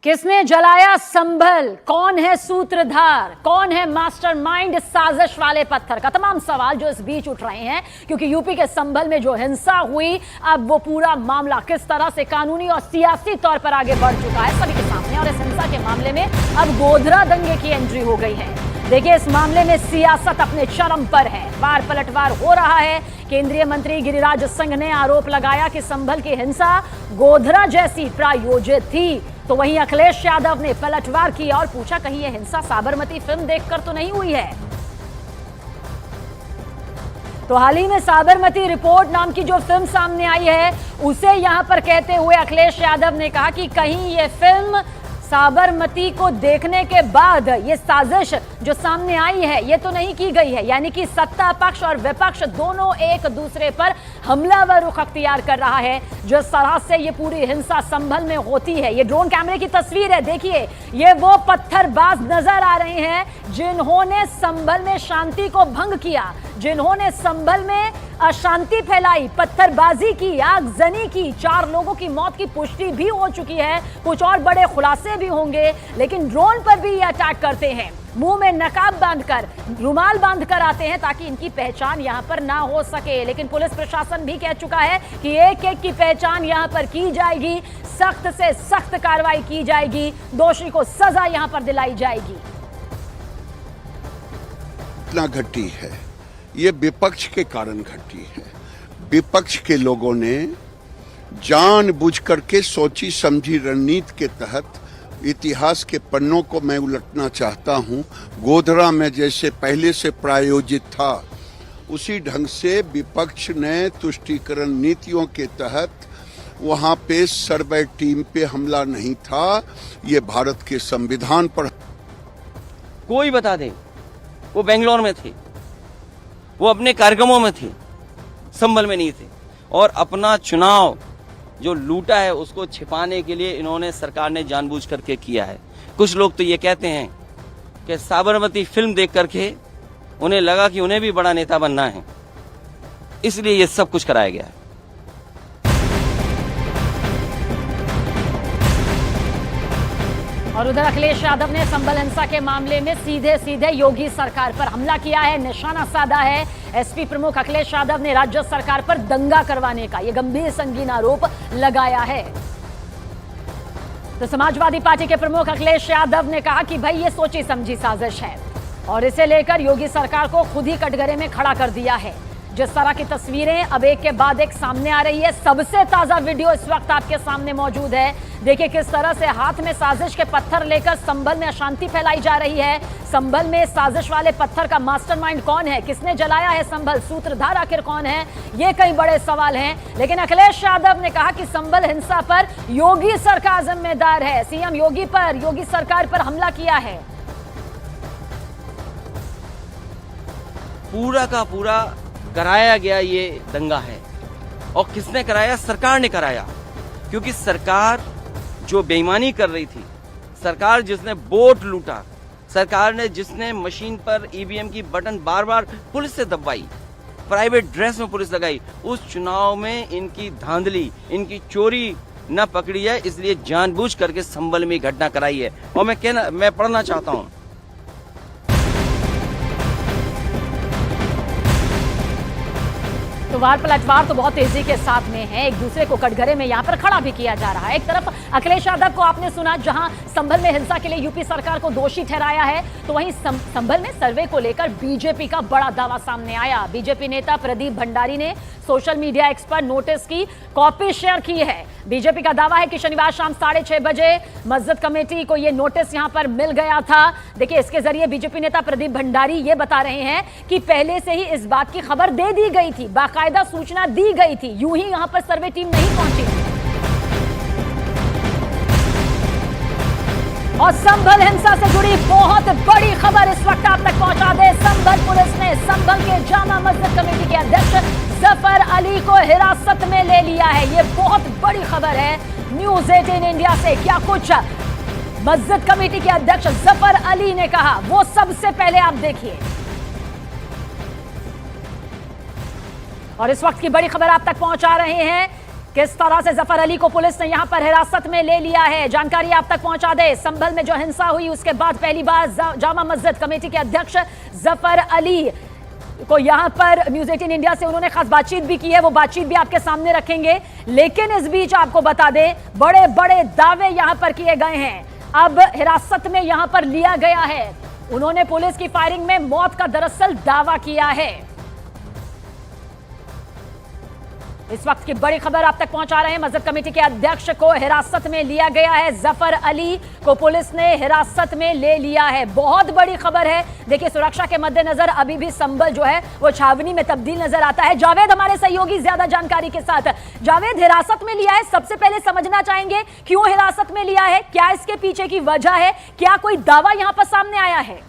किसने जलाया संभल? कौन है सूत्रधार? कौन है मास्टरमाइंड साजिश वाले पत्थर का तमाम सवाल जो इस बीच उठ रहे हैं, क्योंकि यूपी के संभल में जो हिंसा हुई, अब वो पूरा मामला किस तरह से कानूनी और सियासी तौर पर आगे बढ़ चुका है सभी के सामने। और इस हिंसा के मामले में अब गोधरा दंगे की एंट्री हो गई है। देखिए, इस मामले में सियासत अपने चरम पर है, वार पलटवार हो रहा है। केंद्रीय मंत्री गिरिराज सिंह ने आरोप लगाया कि संभल की हिंसा गोधरा जैसी प्रायोजित थी, तो वहीं अखिलेश यादव ने पलटवार किया और पूछा, कहीं यह हिंसा साबरमती फिल्म देखकर तो नहीं हुई है? तो हाल ही में साबरमती रिपोर्ट नाम की जो फिल्म सामने आई है, उसे यहां पर कहते हुए अखिलेश यादव ने कहा कि कहीं यह फिल्म साबरमती को देखने के बाद ये साजिश जो सामने आई है ये तो नहीं की गई है, यानी कि सत्ता पक्ष और विपक्ष दोनों एक दूसरे पर हमलावर रुख अख्तियार कर रहा है। जिस तरह से ये पूरी हिंसा संभल में होती है, ये ड्रोन कैमरे की तस्वीर है। देखिए, ये वो पत्थरबाज नजर आ रहे हैं जिन्होंने संभल में शांति को भंग किया, जिन्होंने संभल में अशांति फैलाई, पत्थरबाजी की, आगजनी की। 4 लोगों की मौत की पुष्टि भी हो चुकी है, कुछ और बड़े खुलासे भी होंगे, लेकिन ड्रोन पर भी ये अटैक करते हैं। मुंह में नकाब बांधकर, रुमाल बांधकर आते हैं ताकि इनकी पहचान यहां पर ना हो सके। लेकिन पुलिस प्रशासन भी कह चुका है कि एक एक की पहचान यहां पर की जाएगी, सख्त से सख्त कार्रवाई की जाएगी, दोषी को सजा यहां पर दिलाई जाएगी। इतना घटी है, ये विपक्ष के कारण घटी है। विपक्ष के लोगों ने जानबूझ करके सोची समझी रणनीति के तहत इतिहास के पन्नों को मैं उलटना चाहता हूं। गोधरा में जैसे पहले से प्रायोजित था, उसी ढंग से विपक्ष ने तुष्टीकरण नीतियों के तहत वहां पे सर्वे टीम पे हमला नहीं था, ये भारत के संविधान पर। कोई बता दे, वो बेंगलोर में थे, वो अपने कार्यक्रमों में थे, संभल में नहीं थे। और अपना चुनाव जो लूटा है उसको छिपाने के लिए इन्होंने, सरकार ने जानबूझ करके किया है। कुछ लोग तो ये कहते हैं कि साबरमती फिल्म देख करके उन्हें लगा कि उन्हें भी बड़ा नेता बनना है, इसलिए ये सब कुछ कराया गया है। और उधर अखिलेश यादव ने संभल हिंसा के मामले में सीधे सीधे योगी सरकार पर हमला किया है, निशाना साधा है। एसपी प्रमुख अखिलेश यादव ने राज्य सरकार पर दंगा करवाने का ये गंभीर संगीन आरोप लगाया है। तो समाजवादी पार्टी के प्रमुख अखिलेश यादव ने कहा कि भाई ये सोची समझी साजिश है और इसे लेकर योगी सरकार को खुद ही कटघरे में खड़ा कर दिया है। जिस तरह की तस्वीरें अब एक के बाद एक सामने आ रही है, सबसे ताजा वीडियो इस वक्त आपके सामने मौजूद है। देखिए किस तरह से हाथ में साजिश के पत्थर लेकर संभल में अशांति फैलाई जा रही है। संभल में साजिश वाले पत्थर का मास्टरमाइंड कौन है? किसने जलाया है संभल? सूत्रधार आखिर कौन है? ये कई बड़े सवाल हैं। लेकिन अखिलेश यादव ने कहा कि संभल हिंसा पर योगी सरकार जिम्मेदार है, सीएम योगी पर, योगी सरकार पर हमला किया है। पूरा का पूरा कराया गया ये दंगा है। और किसने कराया? सरकार ने कराया, क्योंकि सरकार जो बेईमानी कर रही थी, सरकार जिसने वोट लूटा, सरकार ने जिसने मशीन पर ईवीएम की बटन बार बार पुलिस से दबाई, प्राइवेट ड्रेस में पुलिस लगाई, उस चुनाव में इनकी धांधली, इनकी चोरी न पकड़ी है, इसलिए जानबूझ करके संभल में घटना कराई है। और मैं पढ़ना चाहता हूं, तो वार पलटवार तो बहुत तेजी के साथ में है, एक दूसरे को कटघरे में यहां पर खड़ा भी किया जा रहा है। एक तरफ अखिलेश यादव को आपने सुना, जहां संभल में हिंसा के लिए यूपी सरकार को दोषी ठहराया है, तो वहीं संभल में सर्वे को लेकर बीजेपी का बड़ा दावा सामने आया। बीजेपी नेता प्रदीप भंडारी ने सोशल मीडिया एक्स पर नोटिस की कॉपी शेयर की है। बीजेपी का दावा है कि शनिवार शाम 6:30 बजे मस्जिद कमेटी को यह नोटिस यहां पर मिल गया था। देखिए, इसके जरिए बीजेपी नेता प्रदीप भंडारी ये बता रहे हैं कि पहले से ही इस बात की खबर दे दी गई थी, बाकायदा सूचना दी गई थी, यूं ही यहां पर सर्वे टीम नहीं पहुंची। और संभल हिंसा से जुड़ी बहुत बड़ी खबर इस वक्त आप तक पहुंचा दे। संभल पुलिस ने संभल के जामा मस्जिद कमेटी के अध्यक्ष जफर अली को हिरासत में ले लिया है। यह बहुत बड़ी खबर है न्यूज़ 18 इंडिया से। क्या कुछ मस्जिद कमेटी के अध्यक्ष जफर अली ने कहा, वो सबसे पहले आप देखिए। और इस वक्त की बड़ी खबर आप तक पहुंचा रहे हैं किस तरह से जफर अली को पुलिस ने यहां पर हिरासत में ले लिया है, जानकारी आप तक पहुंचा दे। संभल में जो हिंसा हुई उसके बाद पहली बार जामा मस्जिद कमेटी के अध्यक्ष जफर अली को यहां पर न्यूज़ 18 इंडिया से उन्होंने खास बातचीत भी की है, वो बातचीत भी आपके सामने रखेंगे। लेकिन इस बीच आपको बता दें, बड़े बड़े दावे यहां पर किए गए हैं। अब हिरासत में यहां पर लिया गया है, उन्होंने पुलिस की फायरिंग में मौत का दरअसल दावा किया है। इस वक्त की बड़ी खबर आप तक पहुंचा रहे हैं। मस्जिद कमेटी के अध्यक्ष को हिरासत में लिया गया है, जफर अली को पुलिस ने हिरासत में ले लिया है। बहुत बड़ी खबर है। देखिए, सुरक्षा के मद्देनजर अभी भी संभल जो है वो छावनी में तब्दील नजर आता है। जावेद हमारे सहयोगी ज्यादा जानकारी के साथ। जावेद, हिरासत में लिया है, सबसे पहले समझना चाहेंगे क्यों हिरासत में लिया है, क्या इसके पीछे की वजह है, क्या कोई दावा यहां पर सामने आया है?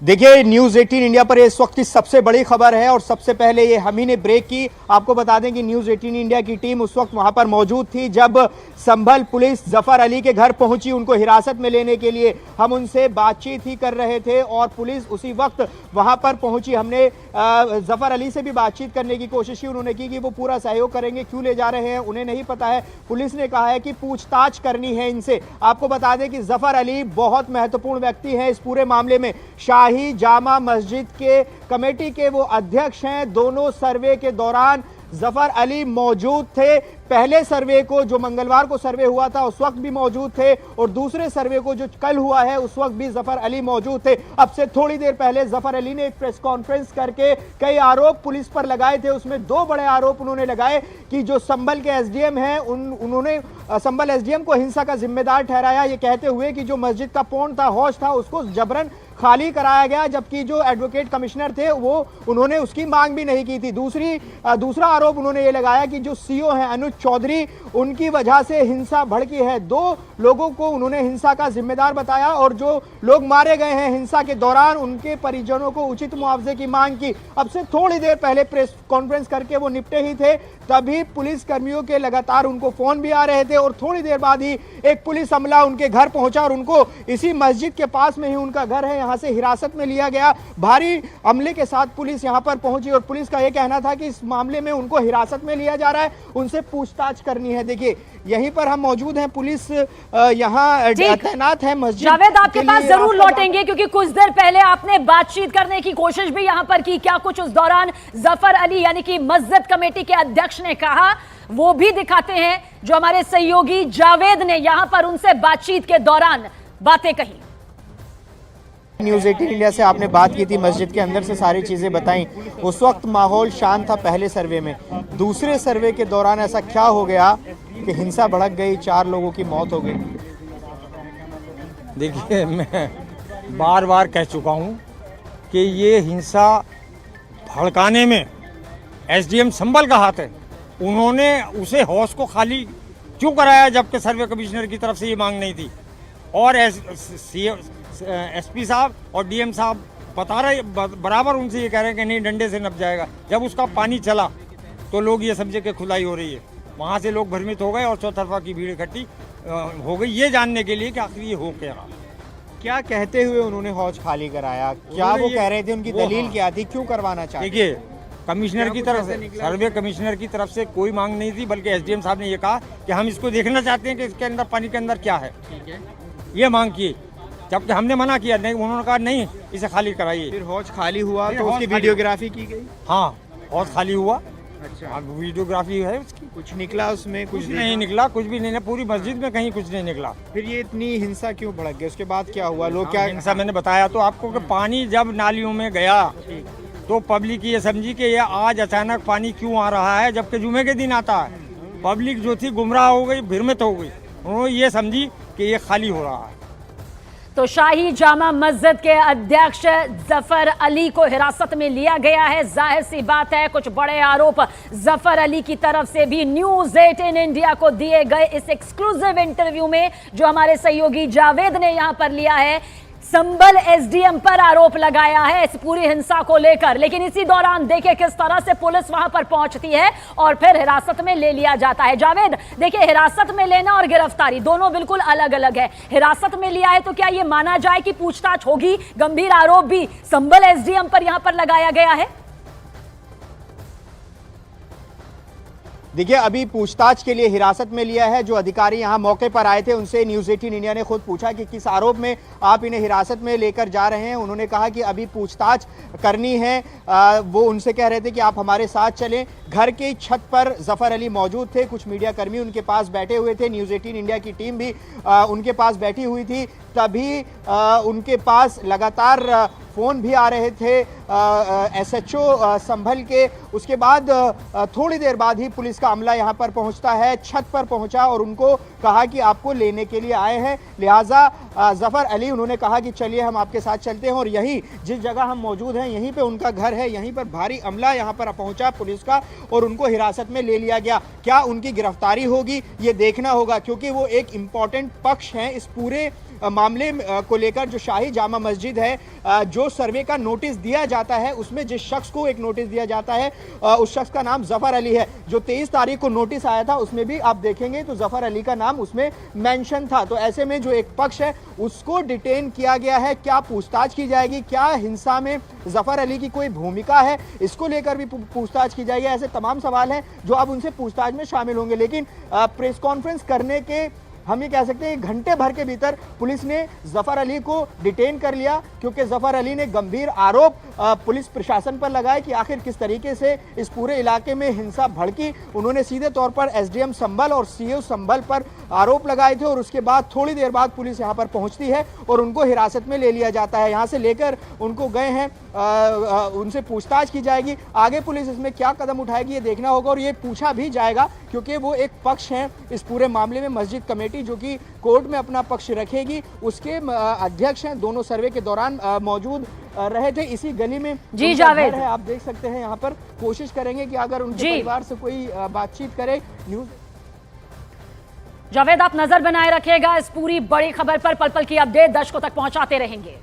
देखिए, न्यूज़ 18 इंडिया पर इस वक्त की सबसे बड़ी खबर है और सबसे पहले ये हम ही ने ब्रेक की। आपको बता दें कि न्यूज़ 18 इंडिया की टीम उस वक्त वहां पर मौजूद थी जब संभल पुलिस जफर अली के घर पहुंची उनको हिरासत में लेने के लिए। हम उनसे बातचीत ही कर रहे थे और पुलिस उसी वक्त वहां पर पहुंची। हमने जफर अली से भी बातचीत करने की कोशिश की, उन्होंने की कि वो पूरा सहयोग करेंगे। क्यों ले जा रहे हैं उन्हें नहीं पता है। पुलिस ने कहा है कि पूछताछ करनी है इनसे। आपको बता दें कि जफर अली बहुत महत्वपूर्ण व्यक्ति हैं इस पूरे मामले में। शाही जामा मस्जिद के कमेटी के वो अध्यक्ष हैं। दोनों सर्वे के दौरान जफर अली मौजूद थे। पहले सर्वे को जो मंगलवार को सर्वे हुआ था उस वक्त भी मौजूद थे और दूसरे सर्वे को जो कल हुआ है उस वक्त भी जफर अली मौजूद थे। अब से थोड़ी देर पहले जफर अली ने एक प्रेस कॉन्फ्रेंस करके कई आरोप पुलिस पर लगाए थे। उसमें दो बड़े आरोप उन्होंने लगाए कि जो संभल के एसडीएम हैं उन्होंने संभल एसडीएम को हिंसा का जिम्मेदार ठहराया, ये कहते हुए कि जो मस्जिद का पौंड था, हौज था, उसको जबरन खाली कराया गया, जबकि जो एडवोकेट कमिश्नर थे वो उन्होंने उसकी मांग भी नहीं की थी। दूसरा आरोप उन्होंने ये लगाया कि जो सीओ हैं अनुज चौधरी, उनकी वजह से हिंसा भड़की है। दो लोगों को उन्होंने हिंसा का जिम्मेदार बताया और जो लोग मारे गए हैं हिंसा के दौरान उनके परिजनों को उचित मुआवजे की मांग की। अब से थोड़ी देर पहले प्रेस कॉन्फ्रेंस करके वो निपटे ही थे, तभी पुलिस कर्मियों के लगातार उनको फोन भी आ रहे थे और थोड़ी देर बाद ही एक पुलिस अमला उनके घर पहुंचा और उनको इसी मस्जिद के पास में ही उनका घर है, यहां से हिरासत में लिया गया। भारी अमले के साथ पुलिस यहां पर पहुंची और पुलिस का यह कहना था कि इस मामले में उनको हिरासत में लिया जा रहा है, उनसे पूछताछ करनी है। देखिए, यहीं पर हम मौजूद हैं, पुलिस यहां तैनात है मस्जिद। जावेद, आपके पास जरूर लौटेंगे क्योंकि कुछ देर पहले आपने बातचीत करने की कोशिश भी यहां पर की। क्या कुछ उस दौरान जफर अली यानी कि मस्जिद कमेटी के अध्यक्ष ने कहा वो भी दिखाते हैं, जो हमारे सहयोगी जावेद ने यहां पर उनसे बातचीत के दौरान बातें कही। न्यूज़ 18 इंडिया से आपने बात की थी, मस्जिद के अंदर से सारी चीज़ें बताई। उस वक्त माहौल शांत था पहले सर्वे में। दूसरे सर्वे के दौरान ऐसा क्या हो गया कि हिंसा भड़क गई, 4 लोगों की मौत हो गई? देखिए, मैं बार बार कह चुका हूँ कि ये हिंसा भड़काने में एसडीएम संभल का हाथ है। उन्होंने उसे हौस को खाली क्यों कराया जबकि सर्वे कमिश्नर की तरफ से ये मांग नहीं थी? और एसपी साहब और डीएम साहब बराबर उनसे ये कह रहे हैं कि नहीं, डंडे से नप जाएगा। जब उसका पानी चला तो लोग ये समझे कि खुदाई हो रही है। वहाँ से लोग भ्रमित हो गए और चौतरफा की भीड़ इकट्ठी हो गई ये जानने के लिए कि आखिर ये हो क्या रहा। क्या कहते हुए उन्होंने हौज खाली कराया? क्या वो कह रहे थे? उनकी दलील क्या थी? क्यों करवाना चाहते? देखिए, कमिश्नर की तरफ से, सर्वे कमिश्नर की तरफ से कोई मांग नहीं थी, बल्कि एसडीएम साहब ने ये कहा कि हम इसको देखना चाहते हैं कि इसके अंदर पानी के अंदर क्या है। ये मांग की, जबकि हमने मना किया नहीं। उन्होंने कहा नहीं, इसे खाली कराइए। फिर हौज खाली हुआ तो उसकी वीडियोग्राफी की गई? हाँ, हौज खाली हुआ। अच्छा, वीडियोग्राफी है उसकी। कुछ निकला उसमें? कुछ नहीं निकला, कुछ भी नहीं। पूरी मस्जिद में कहीं कुछ नहीं निकला। फिर ये इतनी हिंसा क्यों भड़क गई? उसके बाद क्या हुआ? लोग क्या हिंसा, मैंने बताया तो आपको कि पानी जब नालियों में गया तो पब्लिक ये समझी कि ये आज अचानक पानी क्यों आ रहा है जबकि जुमे के दिन आता है। पब्लिक जो थी गुमराह हो गई, भ्रमित हो गई। उन्होंने ये समझी कि ये खाली हो रहा है। तो शाही जामा मस्जिद के अध्यक्ष जफर अली को हिरासत में लिया गया है। जाहिर सी बात है, कुछ बड़े आरोप जफर अली की तरफ से भी न्यूज़ 18 इंडिया को दिए गए इस एक्सक्लूसिव इंटरव्यू में, जो हमारे सहयोगी जावेद ने यहां पर लिया है। संभल एसडीएम पर आरोप लगाया है इस पूरी हिंसा को लेकर। लेकिन इसी दौरान देखिए किस तरह से पुलिस वहां पर पहुंचती है और फिर हिरासत में ले लिया जाता है। जावेद, देखिए, हिरासत में लेना और गिरफ्तारी दोनों बिल्कुल अलग अलग है। हिरासत में लिया है तो क्या यह माना जाए कि पूछताछ होगी? गंभीर आरोप भी संभल एसडीएम पर यहां पर लगाया गया है। देखिए अभी पूछताछ के लिए हिरासत में लिया है। जो अधिकारी यहाँ मौके पर आए थे उनसे न्यूज़ 18 इंडिया ने खुद पूछा कि किस आरोप में आप इन्हें हिरासत में लेकर जा रहे हैं। उन्होंने कहा कि अभी पूछताछ करनी है। वो उनसे कह रहे थे कि आप हमारे साथ चलें। घर की छत पर जफर अली मौजूद थे, कुछ मीडिया कर्मी उनके पास बैठे हुए थे, न्यूज़ 18 इंडिया की टीम भी उनके पास बैठी हुई थी। तभी उनके पास लगातार फ़ोन भी आ रहे थे एसएचओ संभल के। उसके बाद थोड़ी देर बाद ही पुलिस का अमला यहाँ पर पहुँचता है, छत पर पहुँचा और उनको कहा कि आपको लेने के लिए आए हैं। लिहाजा जफ़र अली उन्होंने कहा कि चलिए हम आपके साथ चलते हैं। और यही जिस जगह हम मौजूद हैं यहीं पे उनका घर है, यहीं पर भारी अमला यहाँ पर पहुँचा पुलिस का और उनको हिरासत में ले लिया गया। क्या उनकी गिरफ्तारी होगी ये देखना होगा, क्योंकि वो एक इम्पॉर्टेंट पक्ष हैं इस पूरे मामले को लेकर। जो शाही जामा मस्जिद है, जो सर्वे का नोटिस दिया जाता है उसमें जिस शख्स को एक नोटिस दिया जाता है उस शख्स का नाम जफर अली है। जो 23 तारीख को नोटिस आया था उसमें भी आप देखेंगे तो जफर अली का नाम उसमें मेंशन था। तो ऐसे में जो एक पक्ष है उसको डिटेन किया गया है। क्या पूछताछ की जाएगी, क्या हिंसा में जफर अली की कोई भूमिका है, इसको लेकर भी पूछताछ की जाएगी। ऐसे तमाम सवाल हैं जो अब उनसे पूछताछ में शामिल होंगे। लेकिन प्रेस कॉन्फ्रेंस करने के हम ये कह सकते हैं घंटे भर के भीतर पुलिस ने जफर अली को डिटेन कर लिया, क्योंकि जफर अली ने गंभीर आरोप पुलिस प्रशासन पर लगाए कि आखिर किस तरीके से इस पूरे इलाके में हिंसा भड़की। उन्होंने सीधे तौर पर एसडीएम संभल और सीओ संभल पर आरोप लगाए थे। और उसके बाद थोड़ी देर बाद पुलिस यहाँ पर पहुँचती है और उनको हिरासत में ले लिया जाता है। यहाँ से लेकर उनको गए हैं, उनसे पूछताछ की जाएगी। आगे पुलिस इसमें क्या कदम उठाएगी ये देखना होगा। और ये पूछा भी जाएगा क्योंकि वो एक पक्ष हैं इस पूरे मामले में। मस्जिद कमेटी जो कि कोर्ट में अपना पक्ष रखेगी उसके अध्यक्ष हैं, दोनों सर्वे के दौरान मौजूद रहे थे। इसी गली में जी जावेद है, आप देख सकते हैं। यहाँ पर कोशिश करेंगे कि अगर उनके परिवार से कोई बातचीत करे। न्यूज़ जावेद आप नजर बनाए रखिएगा इस पूरी बड़ी खबर पर, पल पल की अपडेट दर्शकों तक पहुंचाते रहेंगे।